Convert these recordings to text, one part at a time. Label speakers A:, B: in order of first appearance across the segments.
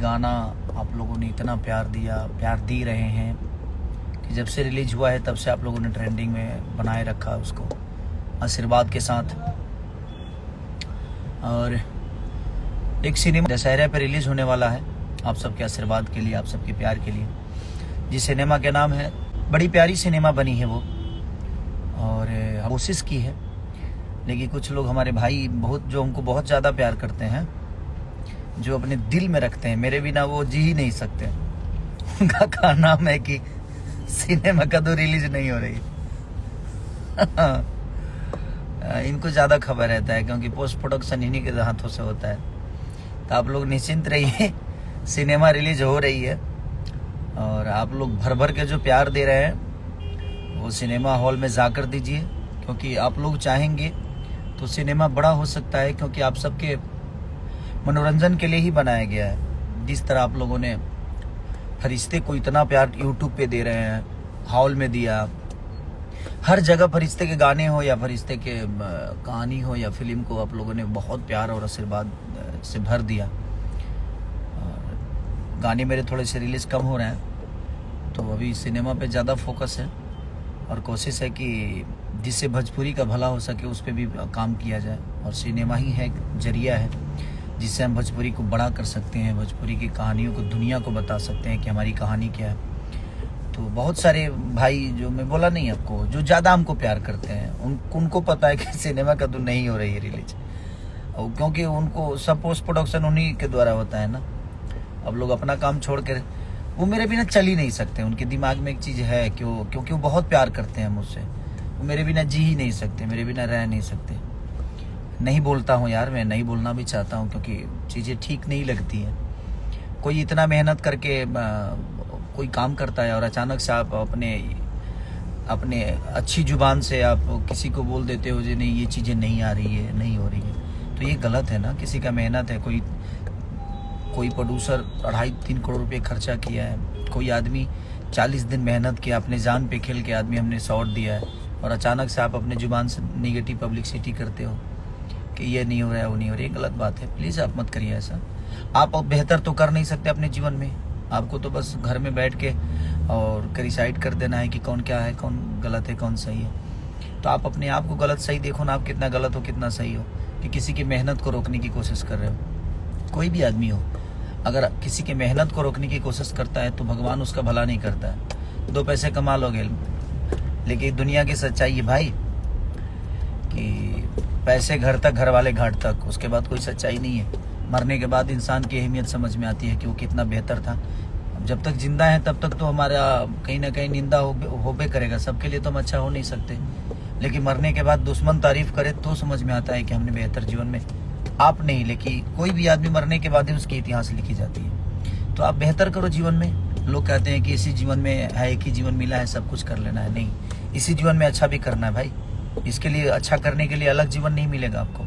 A: गाना आप लोगों ने इतना प्यार दिया, प्यार दे रहे हैं कि जब से रिलीज हुआ है तब से आप लोगों ने ट्रेंडिंग में बनाए रखा उसको आशीर्वाद के साथ। और एक सिनेमा दशहरे पे रिलीज होने वाला है, आप सबके आशीर्वाद के लिए, आप सबके प्यार के लिए। जिस सिनेमा के नाम है, बड़ी प्यारी सिनेमा बनी है वो, और कोशिश की है, लेकिन कुछ लोग हमारे भाई बहुत जो हमको बहुत ज़्यादा प्यार करते हैं, जो अपने दिल में रखते हैं, मेरे बिना वो जी ही नहीं सकते। उनका क्या नाम है कि सिनेमा का तो रिलीज नहीं हो रही। इनको ज़्यादा खबर रहता है क्योंकि पोस्ट प्रोडक्शन इन्हीं के हाथों से होता है। तो आप लोग निश्चिंत रहिए, सिनेमा रिलीज हो रही है और आप लोग भर भर के जो प्यार दे रहे हैं वो सिनेमा हॉल में जाकर दीजिए, क्योंकि आप लोग चाहेंगे तो सिनेमा बड़ा हो सकता है, क्योंकि आप सबके मनोरंजन के लिए ही बनाया गया है। जिस तरह आप लोगों ने फरिश्ते को इतना प्यार यूट्यूब पे दे रहे हैं, हॉल में दिया, हर जगह फरिश्ते के गाने हो या फरिश्ते के कहानी हो या फिल्म को आप लोगों ने बहुत प्यार और आशीर्वाद से भर दिया। और गाने मेरे थोड़े से रिलीज कम हो रहे हैं, तो अभी सिनेमा पे ज़्यादा फोकस है और कोशिश है कि जिससे भोजपुरी का भला हो सके उस पर भी काम किया जाए। और सिनेमा ही है एक जरिया है जिससे हम भोजपुरी को बड़ा कर सकते हैं, भोजपुरी की कहानियों को दुनिया को बता सकते हैं कि हमारी कहानी क्या है। तो बहुत सारे भाई, जो मैं बोला नहीं आपको, जो ज़्यादा हमको प्यार करते हैं, उनको पता है कि सिनेमा का तो नहीं हो रही है रिलीज, और क्योंकि उनको सब पोस्ट प्रोडक्शन उन्हीं के द्वारा होता है ना। अब लोग अपना काम छोड़ कर, वो मेरे बिना चल ही नहीं सकते। उनके दिमाग में एक चीज़ है क्योंकि वो बहुत प्यार करते हैं मुझसे, वो मेरे बिना जी ही नहीं सकते, मेरे बिना रह नहीं सकते। नहीं बोलता हूँ यार, मैं नहीं बोलना भी चाहता हूँ क्योंकि चीज़ें ठीक नहीं लगती हैं। कोई इतना मेहनत करके कोई काम करता है और अचानक से आप अपने अच्छी जुबान से आप किसी को बोल देते हो जी नहीं ये चीज़ें नहीं आ रही है, नहीं हो रही है, तो ये गलत है ना। किसी का मेहनत है, कोई प्रोड्यूसर 2.5-3 करोड़ रुपये खर्चा किया है, कोई आदमी 40 दिन मेहनत किया, अपने जान पे खेल के आदमी हमने शॉट दिया है, और अचानक से आप अपने जुबान से निगेटिव पब्लिसिटी करते हो कि ये नहीं हो रहा है, वो नहीं हो रहा है। गलत बात है, प्लीज़ आप मत करिए ऐसा। आप बेहतर तो कर नहीं सकते अपने जीवन में, आपको तो बस घर में बैठ के और क्रिटिसाइड कर देना है कि कौन क्या है, कौन गलत है, कौन सही है। तो आप अपने आप को गलत सही देखो ना, आप कितना गलत हो कितना सही हो, कि किसी की मेहनत को रोकने की कोशिश कर रहे हो। कोई भी आदमी हो, अगर किसी की मेहनत को रोकने की कोशिश करता है तो भगवान उसका भला नहीं करता है। 2 पैसे कमा लोगे, लेकिन दुनिया की सच्चाई है भाई कि पैसे घर तक, घर वाले घाट तक, उसके बाद कोई सच्चाई नहीं है। मरने के बाद इंसान की अहमियत समझ में आती है कि वो कितना बेहतर था। जब तक जिंदा है तब तक तो हमारा कहीं ना कहीं निंदा होबे करेगा, सबके लिए तो हम अच्छा हो नहीं सकते, लेकिन मरने के बाद दुश्मन तारीफ करे तो समझ में आता है कि हमने बेहतर जीवन में, आप नहीं, लेकिन कोई भी आदमी मरने के बाद ही उसकी इतिहास लिखी जाती है। तो आप बेहतर करो जीवन में। लोग कहते हैं कि इसी जीवन में है, एक ही जीवन मिला है, सब कुछ कर लेना है। नहीं, इसी जीवन में अच्छा भी करना है भाई। इसके लिए, अच्छा करने के लिए अलग जीवन नहीं मिलेगा आपको।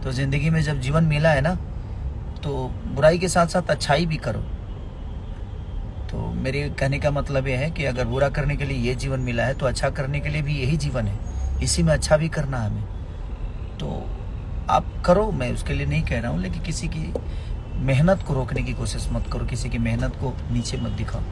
A: तो ज़िंदगी में जब जीवन मिला है ना, तो बुराई के साथ साथ अच्छाई भी करो। तो मेरे कहने का मतलब ये है कि अगर बुरा करने के लिए ये जीवन मिला है तो अच्छा करने के लिए भी यही जीवन है, इसी में अच्छा भी करना है हमें। तो आप करो, मैं उसके लिए नहीं कह रहा हूँ, लेकिन किसी की मेहनत को रोकने की कोशिश मत करो, किसी की मेहनत को नीचे मत दिखाओ।